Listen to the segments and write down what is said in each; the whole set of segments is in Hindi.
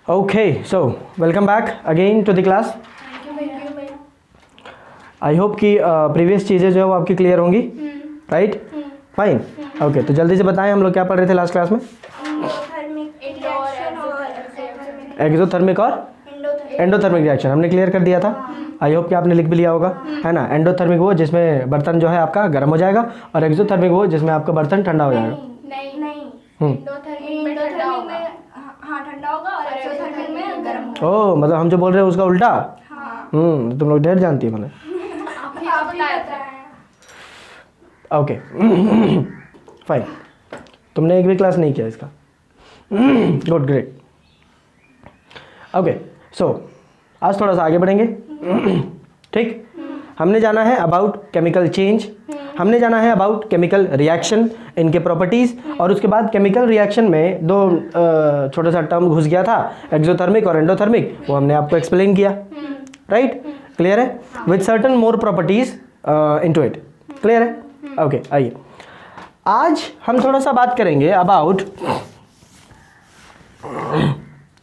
Okay, so welcome back again to the class. I hope कि प्रीवियस चीज़ें जो है वो आपकी क्लियर होंगी, राइट? Fine, okay. तो जल्दी से बताएं हम लोग क्या पढ़ रहे थे लास्ट क्लास में? एक्सोथर्मिक और एंडोथर्मिक रिएक्शन हमने क्लियर कर दिया था. आई होप कि आपने लिख भी लिया होगा, है ना. एंडोथर्मिक वो जिसमें बर्तन जो है आपका गर्म हो जाएगा, और एक्सोथर्मिक वो जिसमें आपका बर्तन ठंडा हो जाएगा. ओह, मतलब हम जो बोल रहे हैं उसका उल्टा. तुम लोग ढेर जानती है मैंने. Okay, fine. तुमने एक भी क्लास नहीं किया इसका. Good, great. ओके, सो आज थोड़ा सा आगे बढ़ेंगे. ठीक, हमने जाना है अबाउट केमिकल चेंज, हमने जाना है अबाउट केमिकल रिएक्शन, इनके प्रॉपर्टीज़, और उसके बाद केमिकल रिएक्शन में दो छोटा सा टर्म घुस गया था, एक्सोथर्मिक और एंडोथर्मिक, वो हमने आपको एक्सप्लेन किया. राइट, क्लियर है? With certain more properties into it. Clear है? ओके, आइए आज हम थोड़ा सा बात करेंगे अबाउट,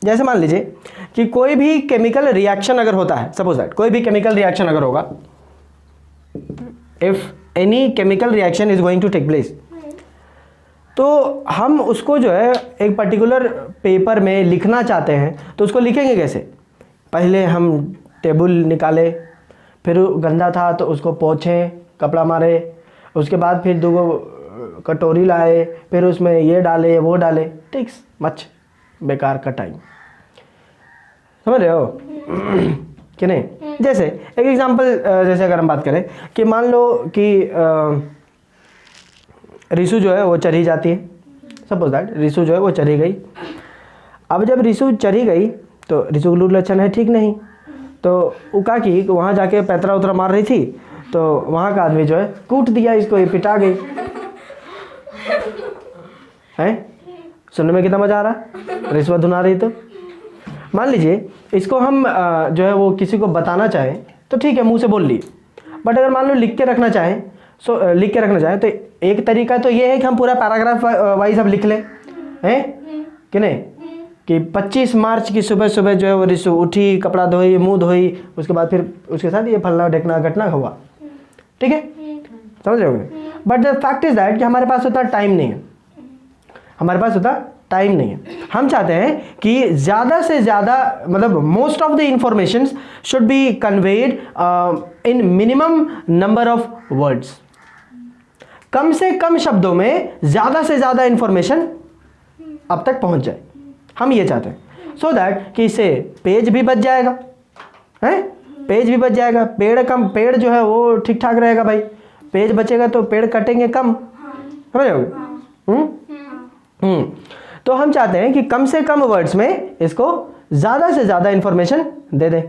जैसे मान लीजिए कि कोई भी केमिकल रिएक्शन अगर होता है, सपोज दैट कोई भी केमिकल रिएक्शन अगर होगा, if any chemical reaction is going to take place, तो हम उसको जो है एक पर्टिकुलर पेपर में लिखना चाहते हैं, तो उसको लिखेंगे कैसे? पहले हम टेबल निकाले, फिर गंदा था तो उसको पोंछे, कपड़ा मारे, उसके बाद फिर दो कटोरी लाए, फिर उसमें ये डाले वो डाले. ठीक, मच बेकार का टाइम. समझ रहे हो कि नहीं? जैसे एक एग्जांपल, जैसे अगर हम बात करें कि मान लो कि रिसु जो है वो चढ़ी जाती है. सपोज दैट रिसु जो है वो चढ़ी गई. अब जब रिसु चढ़ी गई तो रिसु का लूट लक्षण है ठीक नहीं, तो उका की वहाँ जाके पैतरा उतरा मार रही थी, तो वहाँ का आदमी जो है कूट दिया इसको, ये पिटा गई. हैं, सुनने में कितना मज़ा आ रहा, रिश्वत धुना रही. तो मान लीजिए इसको हम जो है वो किसी को बताना चाहें तो ठीक है, मुंह से बोल लिए. बट अगर मान लो लिख के रखना चाहें, लिख के रखना चाहें, तो एक तरीका तो ये है कि हम पूरा पैराग्राफ वाइज अब लिख लें, हैं कि नहीं, कि 25 मार्च की सुबह सुबह जो है वो रिसु उठी, कपड़ा धोई, मुंह धोई, उसके बाद फिर उसके साथ ये फलना ढेकना घटना हुआ. ठीक है, समझ रहे होगे. But the fact is that कि हमारे पास उतना टाइम नहीं है, हमारे पास उतना टाइम नहीं है. हम चाहते हैं कि ज़्यादा से ज़्यादा, मतलब most of the information should be conveyed in minimum number of words. कम से कम शब्दों में ज़्यादा से ज़्यादा इंफॉर्मेशन अब तक पहुंच जाए, हम ये चाहते हैं. सो दैट कि इससे पेज भी बच जाएगा, हैं, पेज भी बच जाएगा. पेड़ जो है वो ठीक ठाक रहेगा भाई, पेज बचेगा तो पेड़ कटेंगे कम. समझ रहे? तो हम चाहते हैं कि कम से कम वर्ड्स में इसको ज़्यादा से ज़्यादा इंफॉर्मेशन दे दें.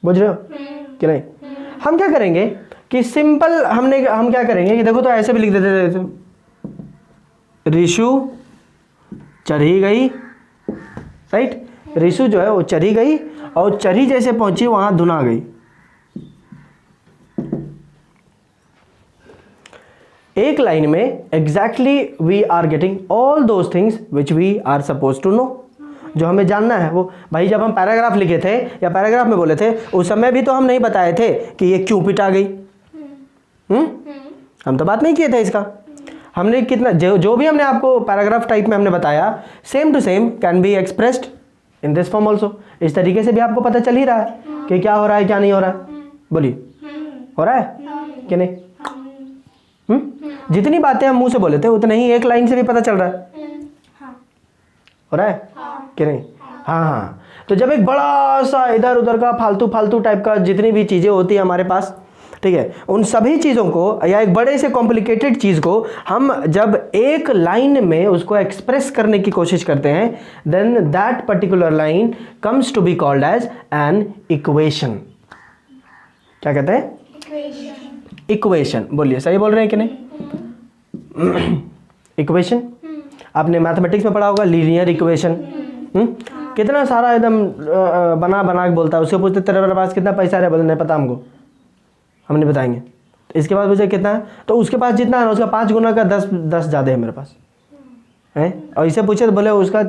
बुझ रहे हो कि नहीं? हम क्या करेंगे कि सिंपल हम क्या करेंगे कि देखो, तो ऐसे भी लिख देते थे, रिशु चढ़ी गई. राइट, रिशु जो है वो चढ़ी गई, और चढ़ी जैसे पहुंची वहां धुना गई. एक लाइन में exactly we are getting all those things which we are suppose to know, जो हमें जानना है वो. भाई जब हम पैराग्राफ लिखे थे या पैराग्राफ में बोले थे, उस समय भी तो हम नहीं बताए थे कि ये क्यों पिटा गई. हम तो बात नहीं किए थे इसका. हमने कितना जो भी हमने आपको पैराग्राफ टाइप में हमने बताया, same to same can be expressed in this form also. इस तरीके से भी आपको पता चल ही रहा है कि क्या हो रहा है क्या नहीं हो रहा है. बोलिए, हो रहा है कि नहीं? जितनी बातें हम मुंह से बोले थे उतना ही एक लाइन से भी पता चल रहा है. हो रहा है कि नहीं? हाँ. तो जब एक बड़ा सा इधर उधर का फालतू टाइप का जितनी भी चीज़ें होती है हमारे पास, ठीक है, उन सभी चीज़ों को या एक बड़े से कॉम्प्लिकेटेड चीज़ को हम जब एक लाइन में उसको एक्सप्रेस करने की कोशिश करते हैं, then that particular line comes to be called as an equation. क्या कहते हैं? इक्वेशन. बोलिए, सही बोल रहे हैं कि नहीं? इक्वेशन आपने मैथमेटिक्स में पढ़ा होगा, लीनियर इक्वेशन. कितना सारा एकदम बना के बोलता है. उससे पूछते तेरे पास कितना पैसा है, बोले नहीं पता हमको, हम नहीं बताएंगे. तो इसके पास पूछे कितना है, तो उसके पास जितना है उसका 5 गुना का 10 ज़्यादा है मेरे पास, हैं. और इसे पूछे तो बोले उसका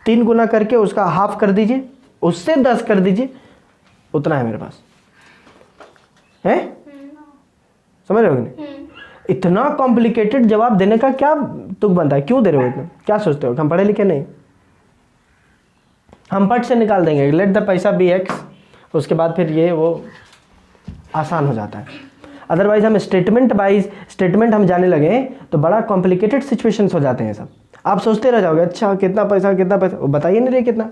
3 गुना करके उसका हाफ कर दीजिए, उससे 10 कर दीजिए, उतना है मेरे पास है। समझ रहे हो कि नहीं? इतना कॉम्प्लिकेटेड जवाब देने का क्या तुक बनता है? क्यों दे रहे हो इतना? क्या सोचते हो हम पढ़े लिखे नहीं? हम पट से निकाल देंगे, लेट द पैसा बी एक्स, उसके बाद फिर ये वो आसान हो जाता है। अदरवाइज हम स्टेटमेंट वाइज स्टेटमेंट हम जाने लगे तो बड़ा कॉम्प्लिकेटेड सिचुएशंस हो जाते हैं सब। आप सोचते रह जाओगे अच्छा कितना पैसा कितना पैसा, वो बताइए नहीं रहे कितना।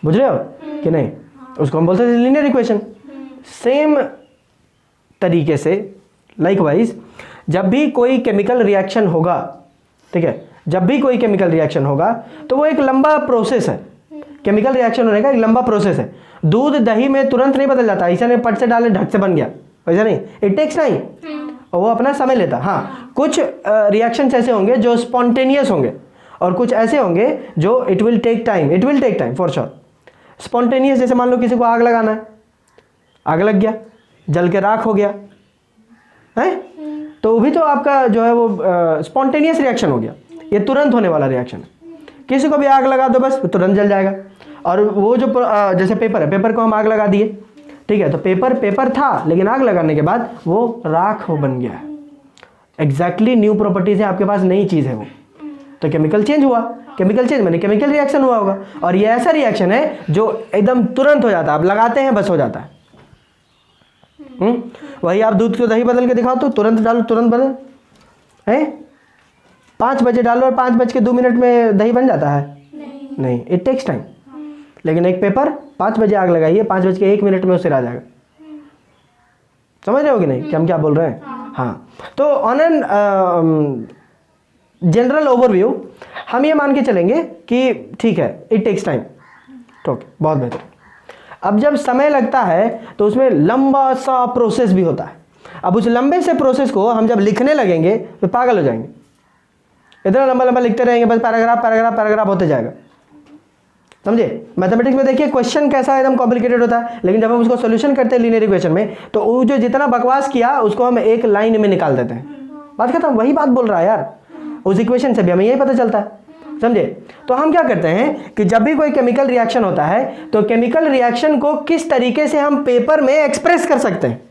बुझ रहे हो कि नहीं? उसको हम बोलते थे लीनियर इक्वेशन। सेम तरीके से लाइकवाइज जब भी कोई केमिकल रिएक्शन होगा, ठीक है, जब भी कोई केमिकल रिएक्शन होगा तो वो एक लंबा प्रोसेस है। केमिकल रिएक्शन होने का एक लंबा प्रोसेस है। दूध दही में तुरंत नहीं बदल जाता, ऐसा नहीं पट से डाले ढक से बन गया, वैसा नहीं, इट टेक्स टाइम, और वो अपना समय लेता। हाँ, कुछ रिएक्शंस ऐसे होंगे जो स्पॉन्टेनियस होंगे और कुछ ऐसे होंगे जो it will take time for sure. Spontaneous जैसे मान लो किसी को आग लगाना है, आग लग गया, जल के राख हो गया है, तो भी तो आपका जो है वो स्पॉन्टेनियस रिएक्शन हो गया, ये तुरंत होने वाला रिएक्शन है। किसी को भी आग लगा दो बस तुरंत जल जाएगा। और वो जो जैसे पेपर है, पेपर को हम आग लगा दिए, ठीक है, तो पेपर था लेकिन आग लगाने के बाद वो राख हो बन गया। एग्जैक्टली न्यू प्रॉपर्टीज है आपके पास, नई चीज़ है वो, तो केमिकल चेंज हुआ। केमिकल चेंज माने केमिकल रिएक्शन हुआ होगा, और ये ऐसा रिएक्शन है जो एकदम तुरंत हो जाता है, आप लगाते हैं बस हो जाता है। वही आप दूध को दही बदल के दिखाओ तो तुरंत डालो तुरंत बदल है। 5 बजे डालो और 5:02 में दही बन जाता है? नहीं, इट टेक्स टाइम। लेकिन एक पेपर 5 बजे आग लगाइए, 5:01 में उससे आ जाएगा। समझ रहे हो कि नहीं कि हम क्या बोल रहे हैं? हाँ, तो ऑन एन जनरल ओवरव्यू हम ये मान के चलेंगे कि ठीक है इट टेक्स टाइम, ठीक, बहुत बेहतर। अब जब समय लगता है तो उसमें लंबा सा प्रोसेस भी होता है। अब उस लंबे से प्रोसेस को हम जब लिखने लगेंगे तो पागल हो जाएंगे, इतना लंबा लंबा लिखते रहेंगे, बस पैराग्राफ पैराग्राफ पैराग्राफ होते जाएगा। समझे? मैथमेटिक्स में देखिए क्वेश्चन कैसा एकदम कॉम्प्लिकेटेड होता है, लेकिन जब हम उसको सोल्यूशन करते हैं लीनियर इक्वेशन में तो वो जो जितना बकवास किया उसको हम एक लाइन में निकाल देते हैं, बात खत्म। वही बात बोल रहा है यार, उस इक्वेशन से भी हमें यही पता चलता है। समझे? तो हम क्या करते हैं कि जब भी कोई केमिकल रिएक्शन होता है तो केमिकल रिएक्शन को किस तरीके से हम पेपर में एक्सप्रेस कर सकते हैं,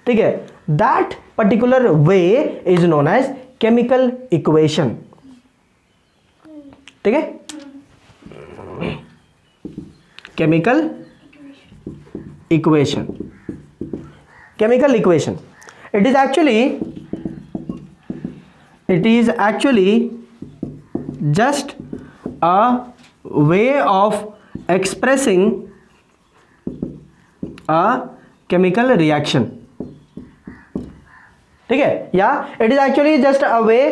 ठीक है, that particular way is known as chemical equation. ठीक है, chemical equation. Chemical equation it is actually just a way of expressing a chemical reaction, ठीक है, या it is actually just a way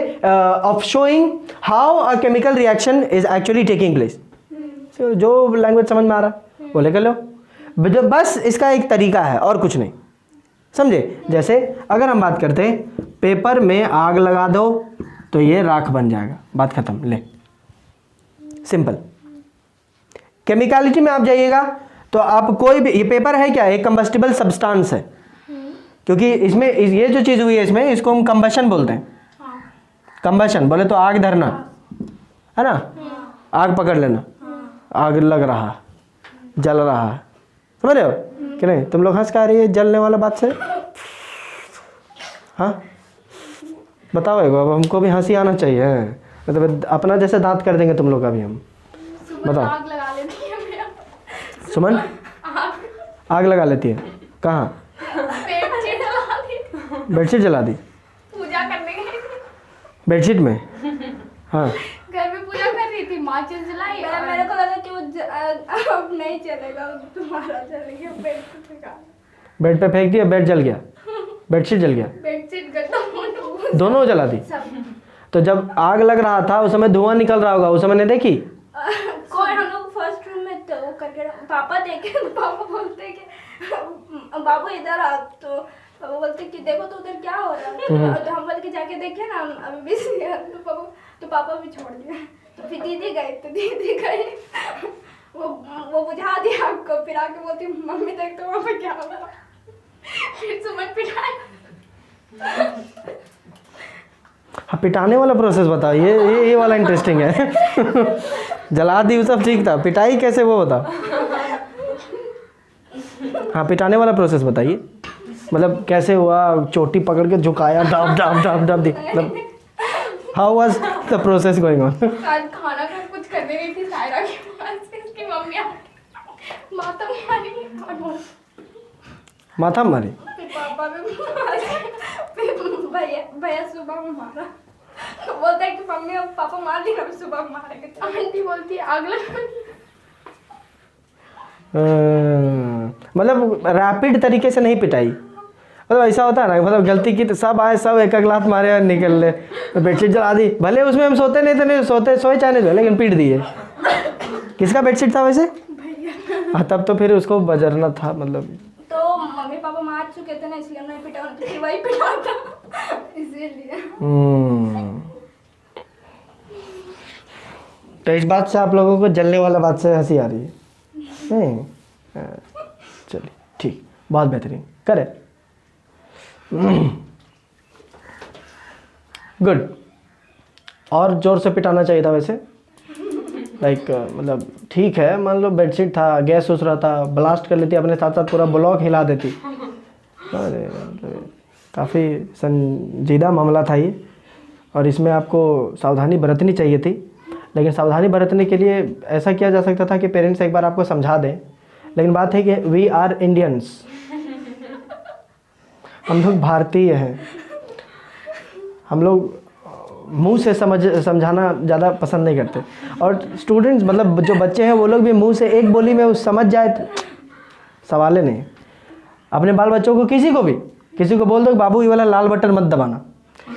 of showing how a chemical reaction is actually taking place। so, जो लैंग्वेज समझ में आ रहा वो लेकर लो, बस इसका एक तरीका है और कुछ नहीं। समझे? जैसे अगर हम बात करते हैं पेपर में आग लगा दो तो ये राख बन जाएगा, बात खत्म। ले, सिंपल। केमिकलिटी में आप जाइएगा तो आप कोई भी, ये पेपर है क्या, एक कंबस्टिबल सब्सटेंस है, क्योंकि इसमें ये जो चीज़ हुई है इसमें, इसको हम कंबशन बोलते हैं। कंबशन बोले तो आग धरना है ना, आग पकड़ लेना, आग लग रहा, जल रहा, समझ रहे हो कि नहीं? तुम लोग हंस का रही है जलने वाला बात से? हाँ बताओ, अब हमको भी हंसी आना चाहिए, मतलब अपना जैसे दांत कर देंगे तुम लोग का भी हम। बताओ। आग लगा लेती है मेरा। सुमन आग लगा लेती है कहाँ? बेडशीट जला दी, पूजा करने गई थी बेडशीट में। हाँ घर में पूजा कर रही थी, माचिस जलाई, मेरे को लगा कि वो अब नहीं चलेगा, तुम्हारा चल गया, बेड पे फेंक दिया, बेड जल गया, बेडशीट जल गया, बेडशीट गद्दा दोनों जला दी। तो जब आग लग रहा था उस समय धुआं निकल रहा होगा, उस समय ने देखी कोई? हम लोग फर्स्ट रूम में तो वो करके पापा देखे तो पापा बोलते कि बाबू इधर आ, तो वो बोलते कि देखो तो उधर क्या हो रहा है, तो हम बोल के जाके देखे ना अभी बिजी है, तो पापा भी छोड़ दिया। तो फिर दीदी गई, तो दीदी गई वो बुझा दिया आपको, फिर आके बोलती मम्मी देख तो वहाँ पे क्या हो रहा, फिर सुमन पिटाई। हाँ, पिटाने वाला प्रोसेस बताओ, ये वाला इंटरेस्टिंग है। जला दी वो सब ठीक था, पिटाई कैसे वो बताओ। हाँ, पिटाने वाला प्रोसेस बताइए, मतलब कैसे हुआ, चोटी पकड़ के झुकाया, डाब डाब डाब डाब दी, मतलब how was the process going on? आज खाना का कुछ करने गई थी सायरा के पास, इसकी मम्मी माता मारी और माथा मारी, फिर पापा भी फिर भैया सुबह में मारा। तो बोलता है कि मम्मी और पापा मार दी, कभी सुबह मारेंगे। आंटी बोलती है आग लगा। मतलब रैपिड तरीके से नहीं पिटाई, मतलब ऐसा होता है ना, मतलब गलती की तो सब आए, सब एक लात मारे और निकल ले, बेडशीट जला दी। भले उसमें हम सोते नहीं थे, नहीं सोए चाहे नहीं, लेकिन पीट दिए। किसका बेडशीट था वैसे? हाँ, तब तो फिर उसको बजरना था, मतलब तो मम्मी पापा मार चुके थे ना, इसलिए नहीं पिटा, तो वही पिटा था इसीलिए। तो इस बात से आप लोगों को जलने वाला बात से हंसी आ रही है नहीं? चलिए ठीक, बहुत बेहतरीन, करे गुड। और जोर से पिटाना चाहिए था वैसे, लाइक मतलब ठीक है, मान लो बेडशीट था, गैस उस रहा था, ब्लास्ट कर लेती, अपने साथ साथ पूरा ब्लॉक हिला देती। अरे मतलब काफ़ी संजीदा मामला था ये, और इसमें आपको सावधानी बरतनी चाहिए थी। लेकिन सावधानी बरतने के लिए ऐसा किया जा सकता था कि पेरेंट्स एक बार आपको समझा दें, लेकिन बात है कि वी आर इंडियंस, हम लोग भारतीय हैं, हम लोग मुंह से समझाना ज़्यादा पसंद नहीं करते। और स्टूडेंट्स, मतलब जो बच्चे हैं, वो लोग भी मुंह से एक बोली में उस समझ जाए तो सवाल ही नहीं। अपने बाल बच्चों को, किसी को बोल दो बाबू ये वाला लाल बटन मत दबाना,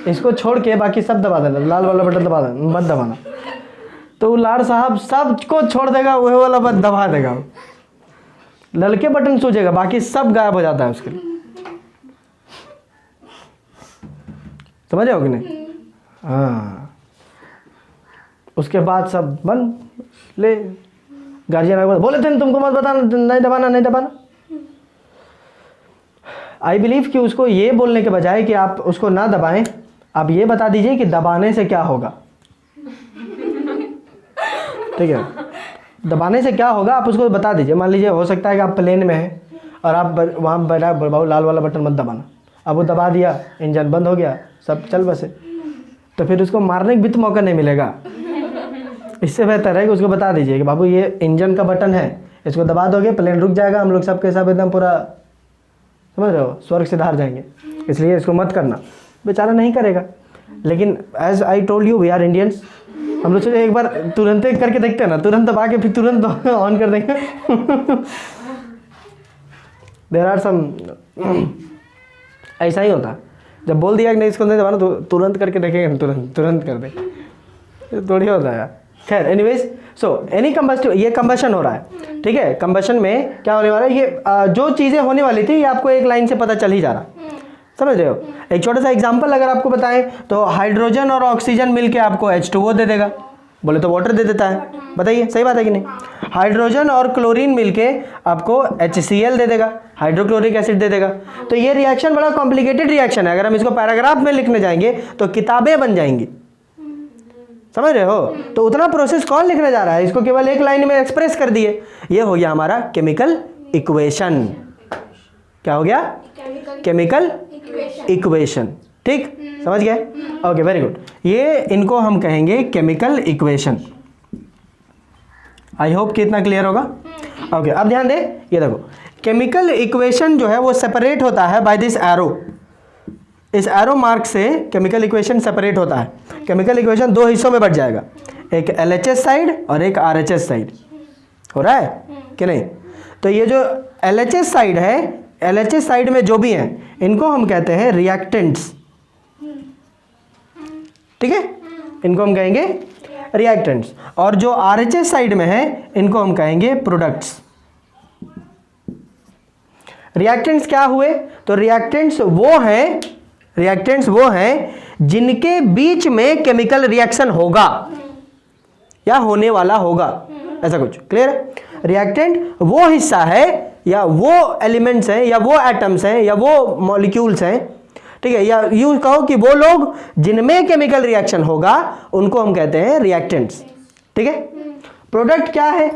इसको छोड़ के बाकी सब दबा देना, लाल वाला बटन मत दबाना, तो लाड़ साहब सबको छोड़ देगा, वही वाला बटन दबा देगा, ललके बटन सूझेगा, बाकी सब गायब हो जाता है उसके लिए। समझ रहे हो कि नहीं? हाँ, उसके बाद सब बंद ले, गार्जियन आगे बोले थे तुमको मत बताना, नहीं दबाना। आई बिलीव कि उसको ये बोलने के बजाय कि आप उसको ना दबाएं, आप ये बता दीजिए कि दबाने से क्या होगा। ठीक है, दबाने से क्या होगा आप उसको बता दीजिए। मान लीजिए हो सकता है कि आप प्लेन में हैं और आप वहाँ बैठा, बाबू लाल वाला बटन मत दबाना, अब वो दबा दिया, इंजन बंद हो गया, सब चल बसे, तो फिर उसको मारने का भी तो मौका नहीं मिलेगा। इससे बेहतर है कि उसको बता दीजिए कि बाबू ये इंजन का बटन है, इसको दबा दोगे प्लेन रुक जाएगा, हम लोग सबके सब एकदम पूरा, समझ रहे हो, स्वर्ग से धार जाएंगे, इसलिए इसको मत करना। बेचारा नहीं करेगा। लेकिन as I told you, we are Indians, हम लोग एक बार तुरंत करके देखते हैं ना, तुरंत दबा के फिर तुरंत ऑन कर देंगे। देयर आर सम, ऐसा ही होता है, जब बोल दिया कि नहीं इसको नहीं दबाना तो तुरंत करके देखेंगे, तुरंत कर देंगे, थोड़ी होता है। खैर एनीवेज, सो एनी कंबस्टिव, ये कंबशन हो रहा है, ठीक है। कंबशन में क्या होने वाला है, ये जो चीज़ें होने वाली थी ये आपको एक लाइन से पता चल ही जा रहा, समझ रहे हो। एक छोटा सा एग्जांपल अगर आपको बताएं तो हाइड्रोजन और ऑक्सीजन मिलके आपको H2O दे देगा, बोले तो वाटर दे देता है, बताइए सही बात है कि नहीं। हाइड्रोजन और क्लोरीन मिलके आपको HCl दे देगा, हाइड्रोक्लोरिक एसिड दे देगा। तो ये रिएक्शन बड़ा कॉम्प्लिकेटेड रिएक्शन है, अगर हम इसको पैराग्राफ में लिखने जाएंगे तो किताबें बन जाएंगी, समझ रहे हो। तो उतना प्रोसेस कौन लिखने जा रहा है, इसको केवल एक लाइन में एक्सप्रेस कर दिए, ये हो गया हमारा केमिकल इक्वेशन। क्या हो गया, केमिकल इक्वेशन, ठीक, समझ गए, ओके वेरी गुड। ये इनको हम कहेंगे केमिकल इक्वेशन। आई होप कि इतना क्लियर होगा, ओके। अब ध्यान दे, ये देखो केमिकल इक्वेशन जो है वो सेपरेट होता है बाय दिस एरो, इस एरो मार्क से केमिकल इक्वेशन सेपरेट होता है। केमिकल इक्वेशन दो हिस्सों में बढ़ जाएगा, एक LHS साइड और एक RHS साइड, हो रहा है कि नहीं। तो ये जो LHS साइड है, LHS साइड में जो भी हैं इनको हम कहते हैं रिएक्टेंट्स, ठीक है, इनको हम कहेंगे रिएक्टेंट्स। और जो RHS साइड में है इनको हम कहेंगे प्रोडक्ट्स। रिएक्टेंट्स क्या हुए, तो रिएक्टेंट्स वो हैं जिनके बीच में केमिकल रिएक्शन होगा या होने वाला होगा, ऐसा कुछ, क्लियर है। रिएक्टेंट वो हिस्सा है या वो एलिमेंट्स हैं या वो एटम्स हैं या वो मॉलिक्यूल्स हैं ठीक है, या यूं कहो कि वो लोग जिनमें केमिकल रिएक्शन होगा उनको हम कहते हैं रिएक्टेंट्स। ठीक है, प्रोडक्ट क्या है,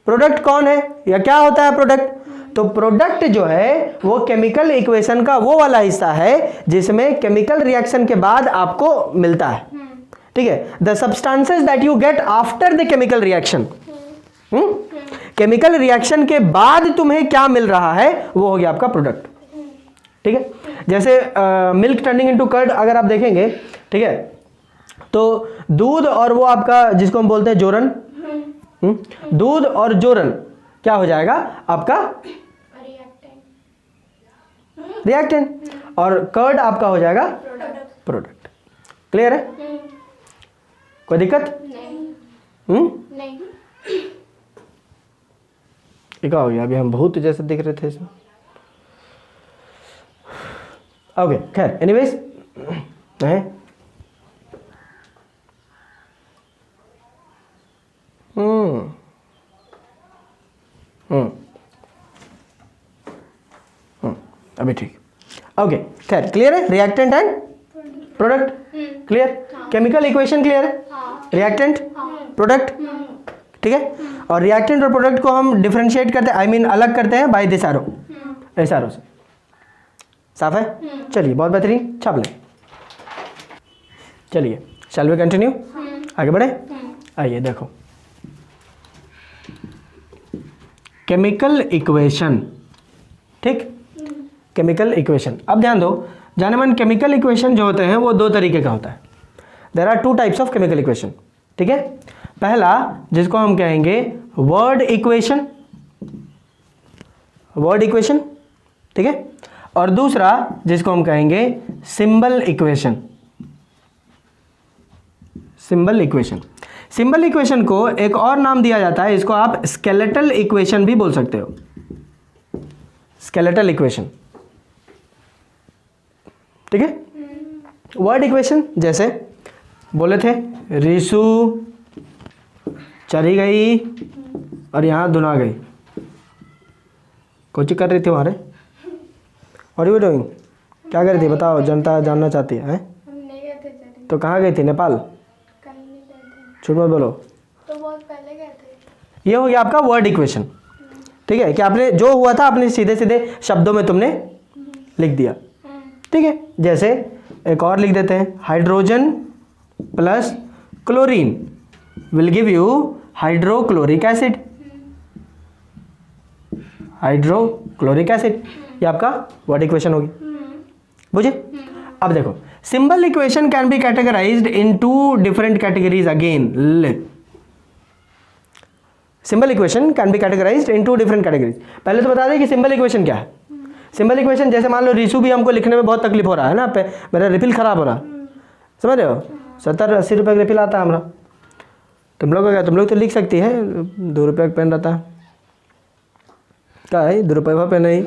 प्रोडक्ट कौन है या क्या होता है प्रोडक्ट? तो प्रोडक्ट जो है वो केमिकल इक्वेशन का वो वाला हिस्सा है जिसमें केमिकल रिएक्शन के बाद आपको मिलता है। ठीक है, the substances that you get after the chemical reaction, chemical reaction के बाद तुम्हें क्या मिल रहा है वो हो गया आपका प्रोडक्ट। ठीक है, जैसे मिल्क टर्निंग इनटू कर्ड अगर आप देखेंगे, ठीक है, तो दूध और वो आपका जिसको हम बोलते हैं जोरन, दूध और जोरन क्या हो जाएगा आपका रिएक्टेंट, और कर्ड आपका हो जाएगा प्रोडक्ट। क्लियर है? कोई दिक्कत? नहीं। क्या हो गया? अभी हम बहुत जैसे दिख रहे थे इसमें। ओके, खैर एनीवेज है। अभी ठीक। ओके, खैर क्लियर है? Reactant and product clear? Chemical equation clear है? रिएक्टेंट प्रोडक्ट, ठीक है। और रिएक्टेंट और प्रोडक्ट को हम डिफरेंशिएट करते हैं, आई मीन अलग करते हैं बाय दिस एरो, इस एरो से। साफ है? चलिए, बहुत बेहतरीन, छाप लें। चलिए, शैल वी कंटिन्यू? आगे बढ़े? आइए देखो, केमिकल इक्वेशन, ठीक, केमिकल इक्वेशन। अब ध्यान दो, जाने मन केमिकल इक्वेशन जो होते हैं वो दो तरीके का होता है। There are two types of chemical equation. ठीक है, पहला जिसको हम कहेंगे वर्ड इक्वेशन, वर्ड इक्वेशन, ठीक है, और दूसरा जिसको हम कहेंगे symbol equation, symbol equation. Symbol equation को एक और नाम दिया जाता है, इसको आप स्केलेटल इक्वेशन भी बोल सकते हो, स्केलेटल इक्वेशन। ठीक है, वर्ड इक्वेशन जैसे बोले थे रिसु चली गई और यहाँ धुना गई, कुछ कर रही थी वहां रे, और यू डूइंग, क्या कर रही थी बताओ, जनता जानना चाहती है, हम नहीं गए थे चली। तो कहाँ गई थी? नेपाल? कल नहीं गए थे। झूठ मत बोलो। तो बहुत पहले गए थे। ये हो गया आपका वर्ड इक्वेशन। ठीक है, कि आपने जो हुआ था आपने सीधे सीधे शब्दों में तुमने लिख दिया। ठीक है, जैसे एक और लिख देते हैं, hydrogen plus chlorine will give you hydrochloric acid, hydrochloric acid, ये आपका वर्ड इक्वेशन होगी। बुझे? अब देखो, symbol equation can be categorized in two different categories again. Symbol equation can be categorized in two different categories. पहले तो बता दें कि सिंबल इक्वेशन क्या है। सिंबल इक्वेशन जैसे मान लो रिसु भी हमको लिखने में बहुत तकलीफ हो रहा है ना, मेरा रिफिल खराब हो रहा, समझ रहे हो, 70-80 रुपये का रिफिल आता है हमारा। तुम लोग क्या, तुम लोग तो लिख सकती है, 2 रुपये का पेन रहता है, क्या है 2 रुपये का पेन नहीं,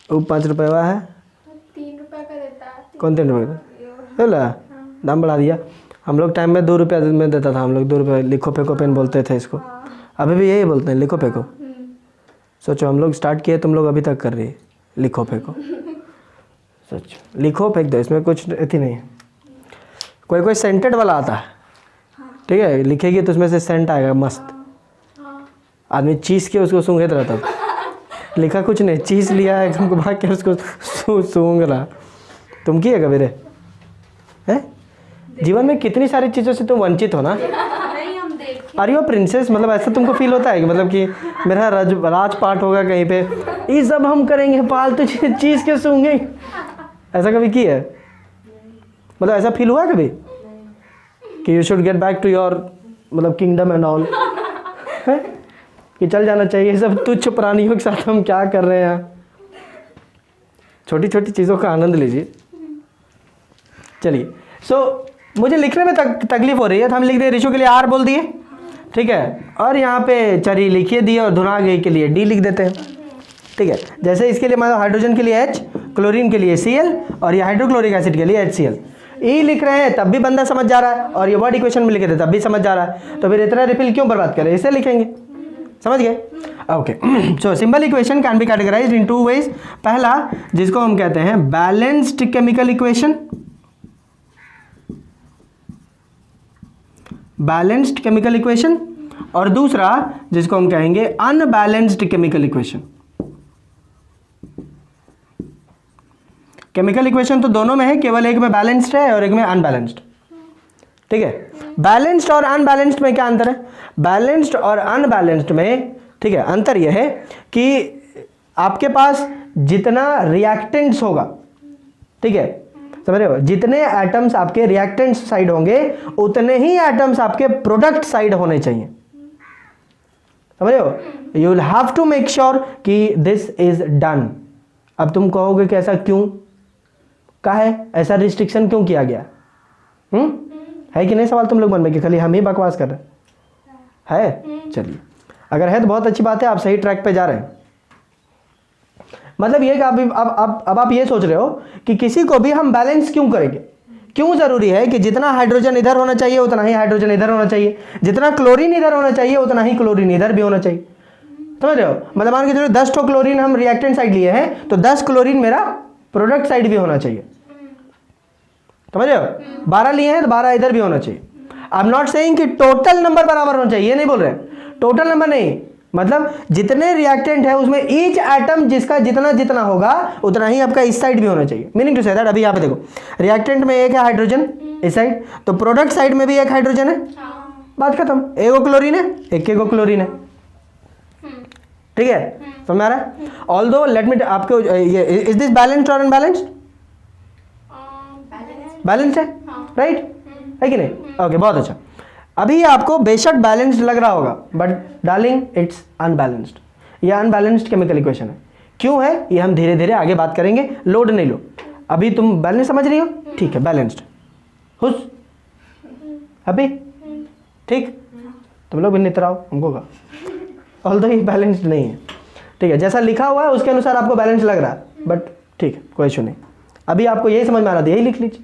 वो 5 रुपये का है, 3 रुपए का देता है। कौन 3 रुपये का? चला दाम बढ़ा दिया। हम लोग टाइम में 2 रुपये में देता था, हम लोग 2 रुपये लिखो फेंको पेन बोलते थे इसको, अभी भी यही बोलते हैं, लिखो फेंको। सोचो हम लोग स्टार्ट किए, तुम लोग अभी तक कर रही है लिखो फेंको। सोचो, लिखो फेंक दो, इसमें कुछ इतनी नहीं है। कोई कोई सेंटेड वाला आता है, ठीक है, लिखेगी तो उसमें से सेंट आएगा मस्त, आदमी चीज़ के उसको सूंघते रहता था, लिखा कुछ नहीं, चीज़ लिया है तुमको भाग के उसको सूंघ रहा। तुम किए कभी रे? हैं? जीवन में कितनी सारी चीज़ों से तुम वंचित हो ना। आर यू प्रिंसेस, मतलब ऐसा तुमको फील होता है कि मतलब कि मेरा राजपाट होगा कहीं पे, ये सब हम करेंगे, फालतू चीज़ के सूंघे, ऐसा कभी किया है? मतलब ऐसा फील हुआ कभी कि you should get back to your मतलब किंगडम एंड ऑल, कि चल जाना चाहिए, सब तुच्छ प्राणियों के साथ हम क्या कर रहे हैं। छोटी छोटी चीज़ों का आनंद लीजिए। चलिए, सो मुझे लिखने में तकलीफ हो रही है, तो हम लिख दिए रिशु के लिए आर बोल दिए, ठीक है, और यहाँ पे चरी लिखिए दिए, और धुना गई के लिए डी लिख देते हैं। ठीक है, जैसे इसके लिए मतलब हाइड्रोजन के लिए H, क्लोरीन के लिए Cl, और ये हाइड्रोक्लोरिक एसिड के लिए HCl। ई लिख रहे हैं तब भी बंदा समझ जा रहा है, और ये वर्ड इक्वेशन में लिखे थे तब भी समझ जा रहा है, तो फिर इतना रिफिल क्यों बर्बाद करें, इसे लिखेंगे। समझ गए? Okay, so simple equation can be categorized in two ways. पहला जिसको हम कहते हैं balanced chemical equation, balanced chemical equation, और दूसरा जिसको हम कहेंगे unbalanced chemical equation. Chemical equation तो दोनों में है, केवल एक में बैलेंस्ड है और एक में अनबैलेंस्ड। ठीक है, बैलेंस्ड और अनबैलेंस्ड में क्या अंतर है? बैलेंस्ड और अनबैलेंस्ड में, ठीक है, अंतर यह है कि आपके पास जितना रिएक्टेंट्स होगा, ठीक है, समझ रहे हो, जितने एटम्स आपके रिएक्टेंट्स साइड होंगे उतने ही एटम्स आपके प्रोडक्ट साइड होने चाहिए। समझ रहे हो? You will have to make sure कि दिस इज डन। अब तुम कहोगे कि ऐसा क्यों का है, ऐसा रिस्ट्रिक्शन क्यों किया गया? है कि नहीं सवाल तुम लोग मन में कि खाली हम ही बकवास कर रहे हैं? चलिए, अगर है तो बहुत अच्छी बात है, आप सही ट्रैक पे जा रहे हैं। मतलब ये कि अब आप ये सोच रहे हो कि किसी को भी हम बैलेंस क्यों करेंगे, क्यों जरूरी है कि जितना हाइड्रोजन इधर होना चाहिए उतना ही हाइड्रोजन इधर होना चाहिए, जितना क्लोरीन इधर होना चाहिए उतना ही क्लोरीन इधर भी होना चाहिए। समझ रहे हो? मतलब मान के चलो 10 ठो क्लोरीन हम रिएक्टेंट साइड लिए हैं तो 10 क्लोरीन मेरा प्रोडक्ट साइड भी होना चाहिए। समझ रहे हो? 12 लिए हैं तो 12 इधर भी होना चाहिए। आई एम नॉट सेइंग कि टोटल नंबर बराबर होना चाहिए, नहीं बोल रहे, टोटल नंबर नहीं, मतलब जितने रिएक्टेंट है उसमें ईच एटम जिसका जितना जितना होगा उतना ही आपका इस साइड भी होना चाहिए। मीनिंग टू से दैट, अभी यहाँ पे देखो रिएक्टेंट में एक है हाइड्रोजन इस साइड, तो प्रोडक्ट साइड में भी एक हाइड्रोजन है, बात खत्म। एगो क्लोरीन है, एक एगो क्लोरीन है। ठीक है, समझ में आ रहा है? ऑल्दो लेट मी आपको इज दिस बैलेंस्ड और अनबैलेंस्ड? बैलेंस्ड है, राइट है कि नहीं? ओके, बहुत अच्छा। अभी आपको बेशक बैलेंस्ड लग रहा होगा बट डार्लिंग इट्स अनबैलेंस्ड। ये अनबैलेंस्ड केमिकल इक्वेशन है। क्यों है ये हम धीरे धीरे आगे बात करेंगे, लोड नहीं लो। अभी तुम बैलेंस समझ रही हो? ठीक है, बैलेंस्ड, खुश, अभी ठीक, तुम लोग भी नितराओ हमको का, ऑल्दो ये बैलेंस्ड नहीं है। ठीक है, जैसा लिखा हुआ है उसके अनुसार आपको बैलेंस लग रहा है, बट ठीक है, कोई इशू नहीं। अभी आपको यही समझ में आ रहा था, यही लिख लीजिए।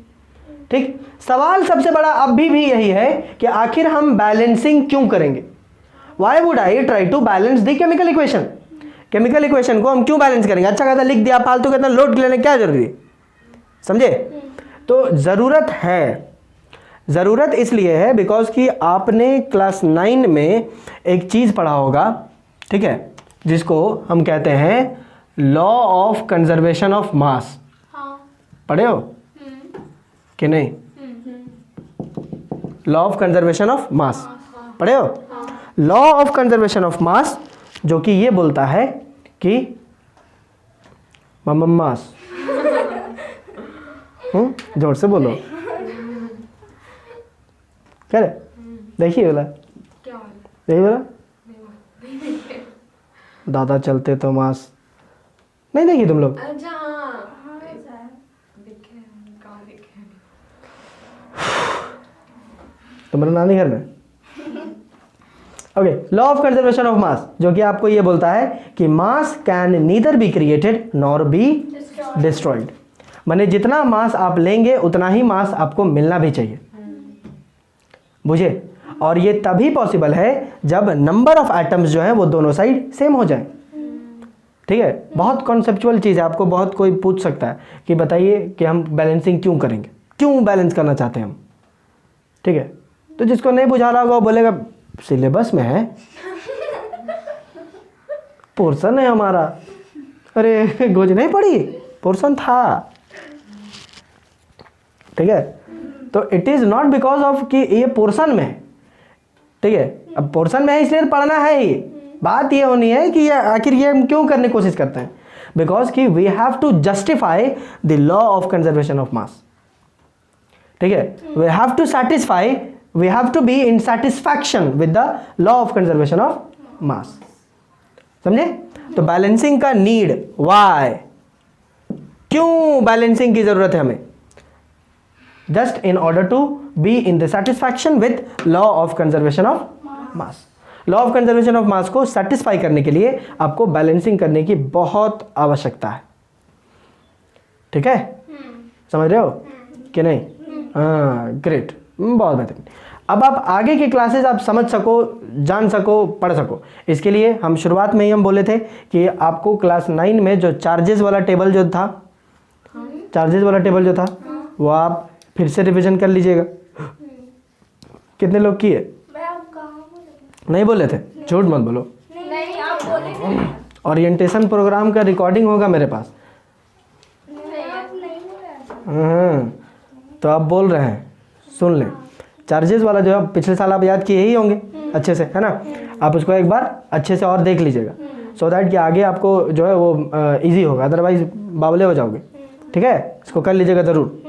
ठीक, सवाल सबसे बड़ा अभी भी यही है कि आखिर हम बैलेंसिंग क्यों करेंगे? Why would I try to balance the chemical equation? Chemical equation को हम क्यों बैलेंस करेंगे? अच्छा कहता लिख दिया, फालतू कहता लोड लेने क्या जरूरी, समझे? तो जरूरत है, जरूरत इसलिए है बिकॉज कि आपने क्लास 9 में एक चीज पढ़ा होगा, ठीक है, जिसको हम कहते हैं लॉ ऑफ कंजर्वेशन ऑफ मास। पढ़े हो कि नहीं? लॉ ऑफ कंजर्वेशन ऑफ मास पढ़े हो? लॉ ऑफ कंजर्वेशन ऑफ मास जो कि ये बोलता है कि मास, जोर से बोलो, क्या रे? देखिए बोला, देखिए बोला, दादा चलते तो मास नहीं देखी तुम लोग? तुम्हारे नानी घर में। Okay, law of conservation of मास जो कि आपको ये बोलता है कि मास can neither be created nor be destroyed. माने जितना मास आप लेंगे उतना ही मास आपको मिलना भी चाहिए, बुझे? और ये तभी पॉसिबल है जब नंबर ऑफ एटम्स जो हैं वो दोनों साइड सेम हो जाए। ठीक है, बहुत कॉन्सेप्चुअल चीज़ है, आपको बहुत कोई पूछ सकता है कि बताइए कि हम बैलेंसिंग क्यों करेंगे, क्यों बैलेंस करना चाहते हैं हम। ठीक है, तो जिसको नहीं बुझा रहा होगा वो बोलेगा सिलेबस में है, पोर्शन है हमारा, अरे गोज नहीं पढ़ी, पोर्शन था। ठीक है, तो it is not because of कि ये पोर्शन में है। ठीक है, अब पोर्शन में है इसलिए पढ़ना है ही। बात ये होनी है कि ये आखिर ये हम क्यों करने की कोशिश करते हैं, बिकॉज कि we have to justify the law of conservation of mass. ठीक है, we have to satisfy, we have to be in satisfaction with the law of conservation of mass। समझे? तो बैलेंसिंग का नीड, why, क्यों बैलेंसिंग की जरूरत है हमें? Just in order to be in the satisfaction with law of conservation of mass. Law of conservation of mass को सेटिस्फाई करने के लिए आपको बैलेंसिंग करने की बहुत आवश्यकता है। ठीक है, समझ रहे हो कि नहीं? हाँ, ग्रेट, बहुत बेहतरीन। अब आप आगे की क्लासेस आप समझ सको, जान सको, पढ़ सको, इसके लिए हम शुरुआत में ही हम बोले थे कि आपको क्लास 9 में जो चार्जेस वाला टेबल जो था, चार्जेस वाला टेबल जो था वो आप फिर से रिवीजन कर लीजिएगा। कितने लोग किए? मैं आप कहाँ बोले? नहीं बोले थे, झूठ मत बोलो। नहीं आप बोले थे। ओरिएंटेशन प्रोग्राम का रिकॉर्डिंग होगा मेरे पास। नहीं आप नहीं बोले। तो आप बोल रहे हैं, सुन लें। चार्जेस वाला जो है पिछले साल आप याद किए ही होंगे अच्छे से, है ना? आप उसको एक बार अच्छे से और देख लीजिएगा, सो दैट कि आगे आपको जो है वो इजी होगा, अदरवाइज बावले हो जाओगे। ठीक है, इसको कर लीजिएगा ज़रूर।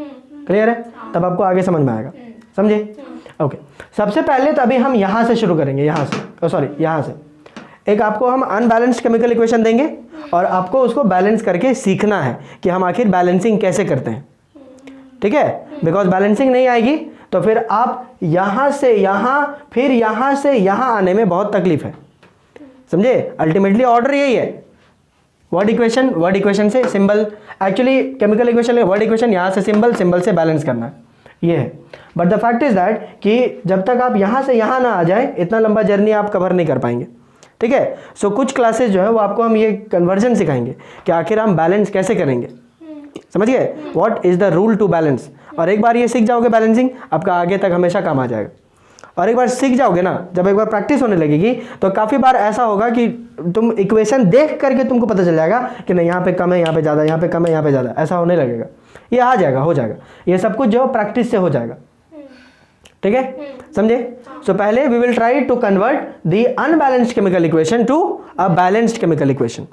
क्लियर है? तब आपको आगे समझ में आएगा। समझे? ओके, सबसे पहले तो अभी हम यहाँ से शुरू करेंगे, यहाँ से, सॉरी यहाँ से। एक आपको हम अनबैलेंस्ड केमिकल इक्वेशन देंगे और आपको उसको बैलेंस करके सीखना है कि हम आखिर बैलेंसिंग कैसे करते हैं। ठीक है, बिकॉज बैलेंसिंग नहीं आएगी तो फिर आप यहाँ से यहाँ, फिर यहाँ से यहाँ आने में बहुत तकलीफ है। समझे? अल्टीमेटली ऑर्डर यही है, वर्ड इक्वेशन, वर्ड इक्वेशन से symbol, actually chemical equation word equation, यहाँ से सिंबल, सिंबल से बैलेंस करना है, ये है। But the fact is that कि जब तक आप यहाँ से यहाँ ना आ जाए, इतना लंबा जर्नी आप कवर नहीं कर पाएंगे। ठीक है, सो कुछ क्लासेस जो है वो आपको हम ये कन्वर्जन सिखाएंगे कि आखिर हम बैलेंस कैसे करेंगे। समझ गए? What is the rule to balance. और एक बार ये सीख जाओगे बैलेंसिंग, आपका आगे तक हमेशा काम आ जाएगा। और एक बार सीख जाओगे ना, जब एक बार प्रैक्टिस होने लगेगी तो काफ़ी बार ऐसा होगा कि तुम इक्वेशन देख करके तुमको पता चल जाएगा कि नहीं यहाँ पे कम है, यहाँ पे ज़्यादा, यहाँ पे कम है, यहाँ पे ज़्यादा, ऐसा होने लगेगा। ये आ जाएगा, हो जाएगा, ये सब कुछ जो प्रैक्टिस से हो जाएगा। ठीक है, समझे? सो पहले we will try to convert the unbalanced chemical equation to a balanced chemical equation.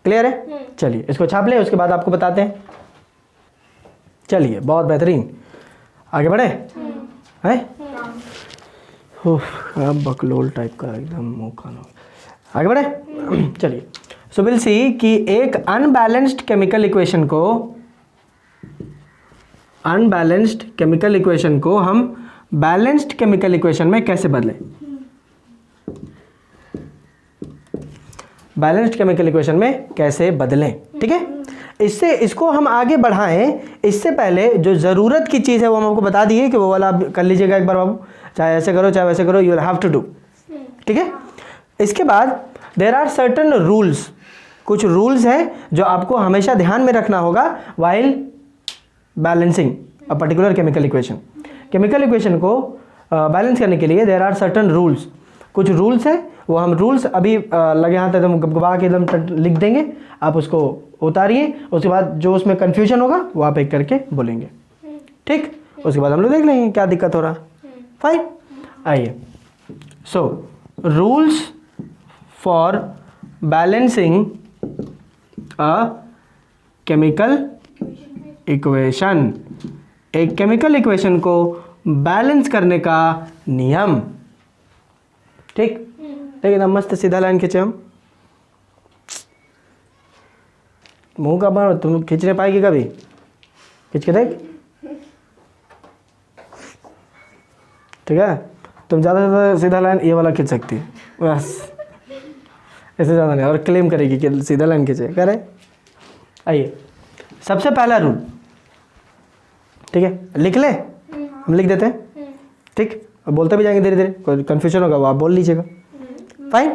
Clear है? चलिए इसको छाप लें, उसके बाद आपको बताते हैं। चलिए, बहुत बेहतरीन, आगे बढ़े हैं। अब बकलोल टाइप का एकदम मुंह खाना। आगे बढ़े, चलिए। सो विल सी कि एक अनबैलेंस्ड केमिकल इक्वेशन को, अनबैलेंस्ड केमिकल इक्वेशन को हम बैलेंस्ड केमिकल इक्वेशन में कैसे बदलें। बैलेंस्ड केमिकल इक्वेशन में कैसे बदलें। ठीक है, इससे इसको हम आगे बढ़ाएं, इससे पहले जो ज़रूरत की चीज़ है वो हम आपको बता दिए कि वो वाला आप कर लीजिएगा एक बार बाबू, चाहे ऐसे करो चाहे वैसे करो, you will have to do. ठीक है, इसके बाद देयर आर सर्टन रूल्स, कुछ रूल्स हैं जो आपको हमेशा ध्यान में रखना होगा while balancing a particular chemical equation. Chemical equation को बैलेंस करने के लिए देयर आर सर्टन रूल्स, कुछ रूल्स हैं, वो हम रूल्स अभी लगे हाथ एकदम गबगबा के एकदम लिख देंगे, आप उसको उतारिए, उसके बाद जो उसमें कन्फ्यूजन होगा वो आप एक करके बोलेंगे। ठीक, उसके बाद हम लोग देख लेंगे क्या दिक्कत हो रहा है। फाइन, आइए। So rules for balancing a chemical equation, एक केमिकल इक्वेशन को बैलेंस करने का नियम। ठीक, देखिए ना, मस्त सीधा लाइन खींचे हम। मुंह का बना, तुम खींच नहीं पाएगी कभी, खींच के देख। ठीक है, तुम ज़्यादा से ज़्यादा सीधा लाइन ये वाला खींच सकती है बस, ऐसे ज़्यादा नहीं, और क्लेम करेगी कि सीधा लाइन खींचे। करे, आइए, सबसे पहला रूल। ठीक है, लिख ले, हम लिख देते हैं। ठीक, अब बोलते भी जाएंगे धीरे धीरे, कोई कन्फ्यूजन होगा वो आप बोल लीजिएगा। Fine,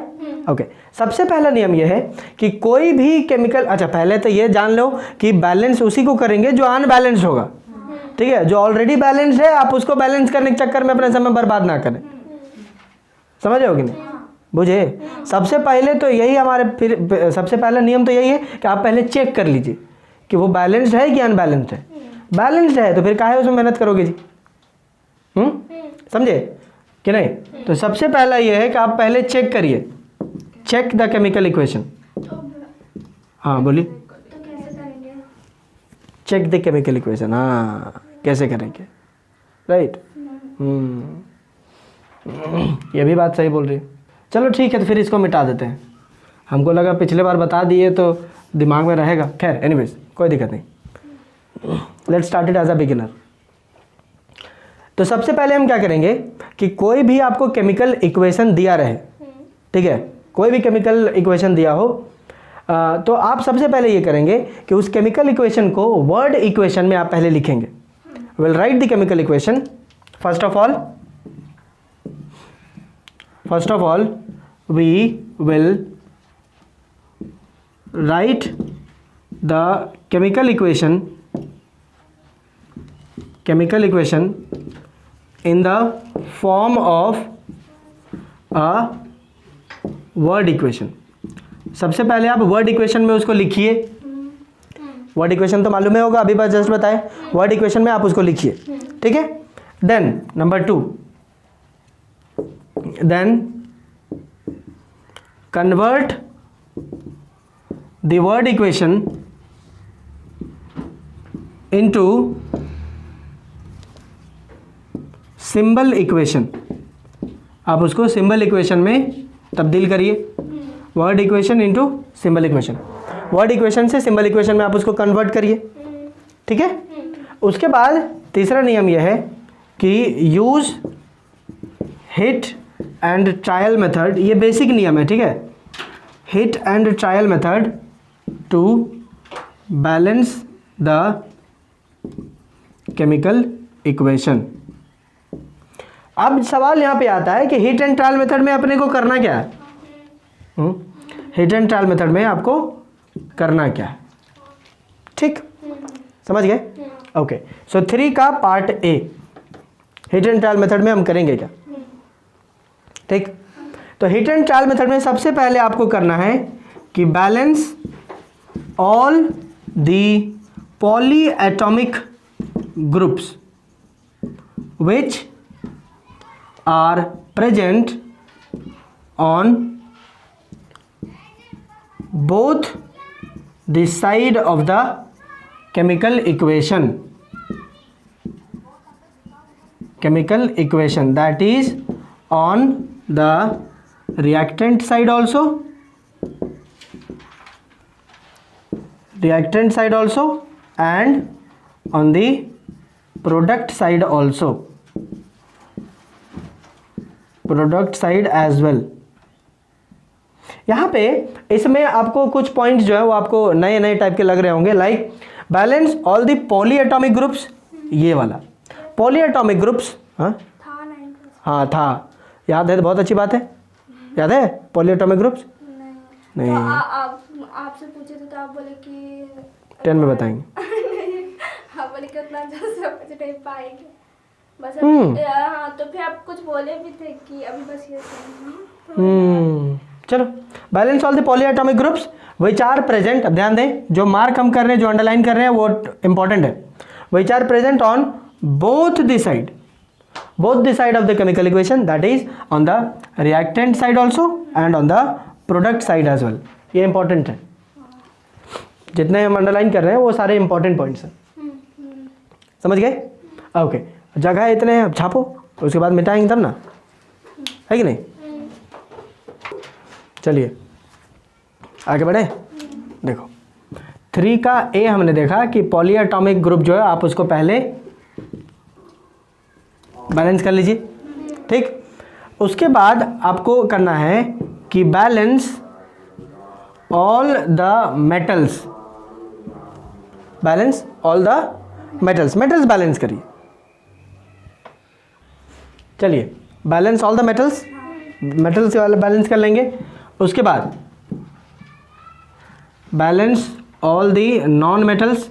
okay. सबसे पहला नियम यह है कि कोई भी केमिकल, अच्छा पहले तो ये जान लो कि बैलेंस उसी को करेंगे जो अनबैलेंस्ड होगा। ठीक है, जो ऑलरेडी बैलेंस्ड है आप उसको बैलेंस करने के चक्कर में अपना समय बर्बाद ना करें। समझ रहे हो कि नहीं? बुझे? सबसे पहले तो यही हमारे, फिर सबसे पहला नियम तो यही है कि आप पहले चेक कर लीजिए कि वो बैलेंस्ड है कि अनबैलेंस्ड है। बैलेंस्ड है तो फिर काहे उसमें मेहनत करोगे जी? समझे कि नहीं? तो सबसे पहला ये है कि आप पहले चेक करिए, चेक द केमिकल इक्वेशन। हाँ बोलिए। तो कैसे करेंगे? चेक द केमिकल इक्वेशन, हाँ कैसे करेंगे, राइट। ये भी बात सही बोल रही है। चलो ठीक है, तो फिर इसको मिटा देते हैं। हमको लगा पिछले बार बता दिए तो दिमाग में रहेगा। खैर एनीवेज, कोई दिक्कत नहीं। Let's start it as a beginner. तो सबसे पहले हम क्या करेंगे कि कोई भी आपको केमिकल इक्वेशन दिया रहे, ठीक है, कोई भी केमिकल इक्वेशन दिया हो, तो आप सबसे पहले ये करेंगे कि उस केमिकल इक्वेशन को वर्ड इक्वेशन में आप पहले लिखेंगे। Will write the chemical equation first of all first of all we will write the chemical equation in the form of a word equation. सबसे पहले आप वर्ड इक्वेशन में उसको लिखिए. वर्ड इक्वेशन तो मालूम ही होगा, अभी बस जस्ट बताए. वर्ड इक्वेशन में आप उसको लिखिए, ठीक है. Then number 2, then convert the word equation into symbol equation. आप उसको सिंबल इक्वेशन में तब्दील करिए. Word equation into symbol equation. Word equation से सिंबल इक्वेशन में आप उसको कन्वर्ट करिए, ठीक है. उसके बाद तीसरा नियम यह है कि use hit and trial method. ये बेसिक नियम है, ठीक है. Hit and trial method to balance the chemical equation. अब सवाल यहाँ पे आता है कि हिट एंड ट्रायल मेथड में अपने को करना क्या है. हिट एंड ट्रायल मेथड में आपको करना क्या है, ठीक, समझ गए. ओके, सो 3 का part A hit and trial method में हम करेंगे क्या, ठीक. तो हिट एंड ट्रायल मेथड में सबसे पहले आपको करना है कि balance all the polyatomic groups which are present on both the side of the chemical equation. Chemical equation, that is on the reactant side also, and on the product side also, product side as well. यहाँ पे इसमें आपको कुछ पॉइंट्स जो है वो आपको नए नए टाइप के लग रहे होंगे, like balance all the polyatomic groups. ये वाला पॉलीएटॉमिक ग्रुप्स हाँ था, याद है, बहुत अच्छी बात है. याद है पॉलीएटॉमिक ग्रुप्स? नहीं तो आपसे पूछे तो आप बोले कि 10 में बताएंगे. आप बोले कि उतना जल्दी नहीं पाएंगे बस. हाँ, तो फिर आप कुछ बोले भी थे कि अभी बस ये चलो. Balance all the polyatomic groups which are present. अब ध्यान दें, जो मार्क हम कर रहे हैं, जो अंडरलाइन कर रहे हैं, वो इंपॉर्टेंट है. Which are present on both the side of the chemical equation, that is on the reactant side also and on the product side as well. ये इंपॉर्टेंट है. जितने हम अंडरलाइन कर रहे हैं वो सारे इंपॉर्टेंट पॉइंट्स हैं. समझ गए? ओके. जगह इतने हैं, अब छापो, उसके बाद मिटाएंगे तब ना, है कि नहीं. चलिए आगे बढ़े. देखो 3 का ए हमने देखा कि पॉलीएटॉमिक ग्रुप जो है आप उसको पहले बैलेंस कर लीजिए, ठीक. उसके बाद आपको करना है कि balance all the metals. Balance all the metals balance करिए. चलिए बैलेंस ऑल द मेटल्स वाले बैलेंस कर लेंगे. उसके बाद balance all the non metals,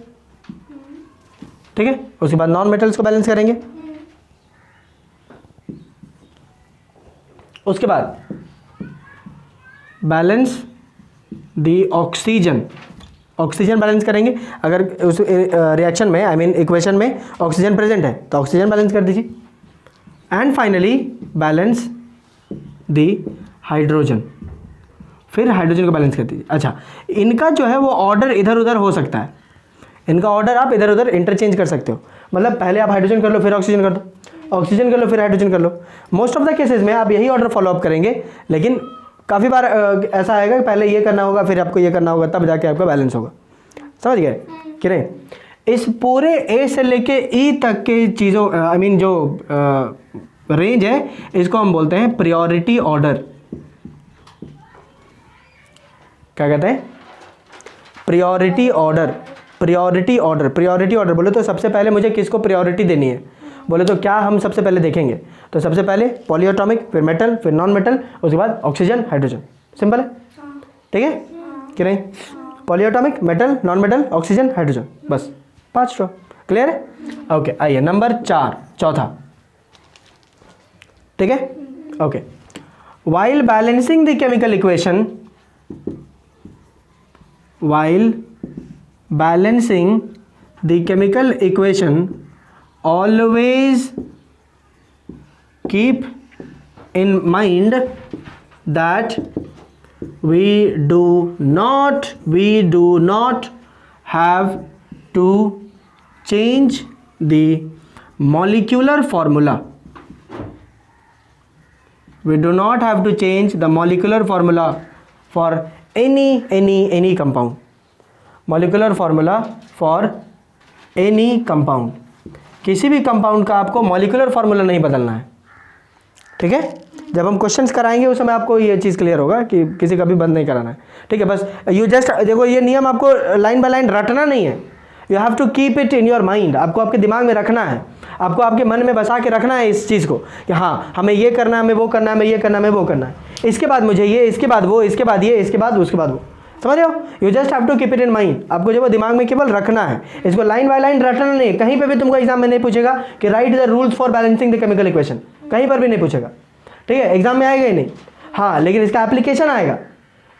ठीक है. उसके बाद नॉन मेटल्स को बैलेंस करेंगे. उसके बाद बैलेंस द ऑक्सीजन बैलेंस करेंगे. अगर उस रिएक्शन में, आई मीन इक्वेशन में ऑक्सीजन प्रेजेंट है तो ऑक्सीजन बैलेंस कर दीजिए. And finally balance the hydrogen. फिर हाइड्रोजन को बैलेंस कर दीजिए. अच्छा, इनका जो है वो ऑर्डर इधर उधर हो सकता है. इनका ऑर्डर आप इधर उधर इंटरचेंज कर सकते हो. मतलब पहले आप हाइड्रोजन कर लो, फिर ऑक्सीजन कर दो, ऑक्सीजन कर लो, फिर हाइड्रोजन कर लो. मोस्ट ऑफ द केसेस में आप यही ऑर्डर फॉलो अप करेंगे, लेकिन काफ़ी बार ऐसा आएगा कि पहले ये करना होगा, फिर आपको ये करना होगा, तब जाके आपका बैलेंस होगा. समझ गए कि नहीं? इस पूरे ए से लेके ई तक के चीज़ों, आई मीन जो रेंज है, इसको हम बोलते हैं प्रायोरिटी ऑर्डर. क्या कहते हैं? Priority order. प्रायोरिटी ऑर्डर बोले तो सबसे पहले मुझे किसको प्रायोरिटी देनी है? बोले तो क्या हम सबसे पहले देखेंगे? तो सबसे पहले पॉलीएटॉमिक, फिर मेटल, फिर नॉन मेटल, उसके बाद ऑक्सीजन, हाइड्रोजन। सिंपल है, ठीक है कि नहीं? Polyatomic, metal, non metal, oxygen, hydrogen, बस 5 टॉ। क्लियर है? ओके, आइए नंबर 4, चौथा, ठीक है? Okay, while balancing the chemical equation, while balancing the chemical equation, always keep in mind that we do not have to change the molecular formula. We do not have to change the molecular formula for any compound. Molecular formula for any compound. किसी भी कंपाउंड का आपको मॉलिक्यूलर फार्मूला नहीं बदलना है, ठीक है? जब हम क्वेश्चंस कराएंगे उस समय आपको ये चीज़ क्लियर होगा कि किसी का भी बंद नहीं कराना है, ठीक है? बस यू जस्ट देखो, ये नियम आपको लाइन बाय लाइन रटना नहीं है, you have to keep it in your mind. आपको आपके दिमाग में रखना है, आपको आपके मन में बसा के रखना है इस चीज़ को कि हाँ हमें ये करना है, हमें वो करना है, हमें ये करना है, हमें वो करना है, इसके बाद मुझे ये, इसके बाद वो, इसके बाद ये, इसके बाद उसके बाद वो। समझ रहे हो? You just have to keep it in mind. आपको जो वो दिमाग में केवल रखना है, इसको लाइन बाय लाइन रटना नहीं है। कहीं पे भी तुमको एग्जाम में नहीं पूछेगा कि right the rules for balancing the chemical equation, कहीं पर भी नहीं पूछेगा, ठीक है? एग्जाम में आएगा ही नहीं। हाँ, लेकिन इसका एप्लीकेशन आएगा,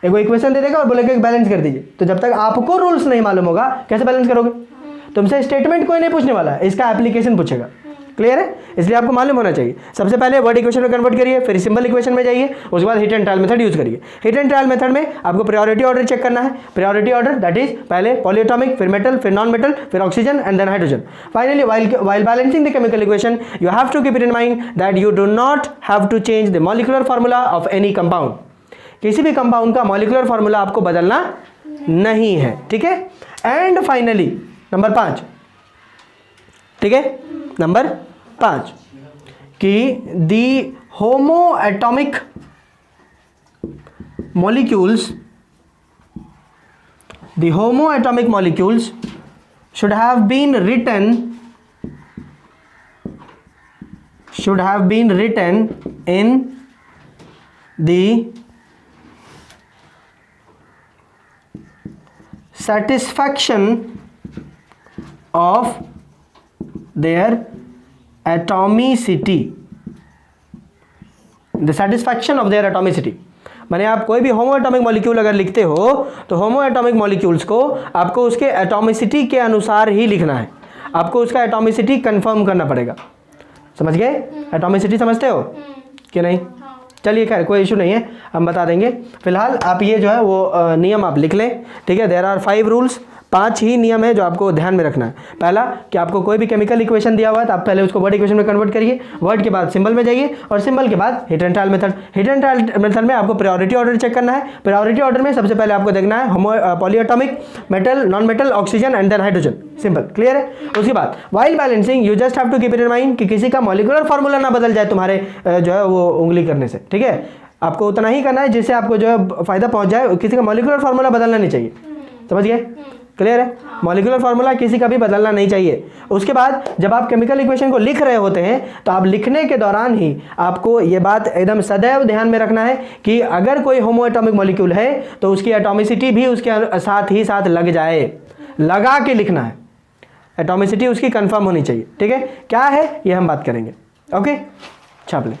एक इक्वेशन दे देगा और बोलेगा बैलेंस कर दीजिए। तो जब तक आपको रूल्स नहीं मालूम होगा कैसे बैलेंस करोगे? तुमसे स्टेटमेंट कोई नहीं पूछने वाला है, इसका एप्लीकेशन पूछेगा। क्लियर है? इसलिए आपको मालूम होना चाहिए। सबसे पहले वर्ड इक्वेशन में कन्वर्ट करिए, फिर सिंबल इक्वेशन में जाइए, उसके बाद hit and trial method use करिए। हिट एंड ट्रायल मेथड में आपको प्रायोरिटी ऑर्डर चेक करना है। प्रायोरिटी ऑर्डर दैट इज पहले पॉलीएटॉमिक, फिर मेटल, फिर नॉन मेटल, फिर oxygen and then hydrogen. Finally while balancing the chemical equation you have to keep it in mind that you do not have to change the molecular formula of any compound. किसी भी कंपाउंड का मॉलिक्यूलर फार्मूला आपको बदलना नहीं है, ठीक है? एंड फाइनली नंबर 5, ठीक है? नंबर 5 कि दी होमोएटॉमिक molecules should have been written in the satisfaction of their atomicity. The satisfaction of their atomicity माने आप कोई भी होमोएटॉमिक मॉलिक्यूल अगर लिखते हो तो होमोएटॉमिक मॉलिक्यूल्स को आपको उसके एटॉमिसिटी के अनुसार ही लिखना है। आपको उसका एटॉमिसिटी कंफर्म करना पड़ेगा। समझ गए? एटॉमिसिटी समझते हो कि नहीं? चलिए खैर कोई इशू नहीं है, हम बता देंगे। फिलहाल आप ये जो है वो नियम आप लिख लें, ठीक है? देयर आर 5 रूल्स, 5 ही नियम है जो आपको ध्यान में रखना है। पहला कि आपको कोई भी केमिकल इक्वेशन दिया हुआ है तो आप पहले उसको वर्ड इक्वेशन में कन्वर्ट करिए, वर्ड के बाद सिंबल में जाइए और सिंबल के बाद hit and trial method. Hit and trial method में आपको प्रायोरिटी ऑर्डर चेक करना है। प्रायोरिटी ऑर्डर में सबसे पहले आपको देखना है polyatomic, metal, non metal, oxygen and then hydrogen. Simple, clear है? उसके बाद while balancing you just have to keep it in mind कि किसी का मॉलिक्यूलर फार्मूला ना बदल जाए तुम्हारे जो है वो उंगली करने से, ठीक है? आपको उतना ही करना है जिससे आपको जो है फायदा पहुंच जाए, किसी का मॉलिक्यूलर फार्मूला बदलना नहीं चाहिए। समझ गए? क्लियर है? मॉलिक्यूलर फार्मूला किसी का भी बदलना नहीं चाहिए। उसके बाद जब आप केमिकल इक्वेशन को लिख रहे होते हैं तो आप लिखने के दौरान ही आपको ये बात एकदम सदैव ध्यान में रखना है कि अगर कोई होमोएटॉमिक मॉलिक्यूल है तो उसकी एटॉमिसिटी भी उसके साथ ही साथ लग जाए, लगा के लिखना है। एटॉमिसिटी उसकी कंफर्म होनी चाहिए, ठीक है? क्या है ये हम बात करेंगे। ओके, छाप लें।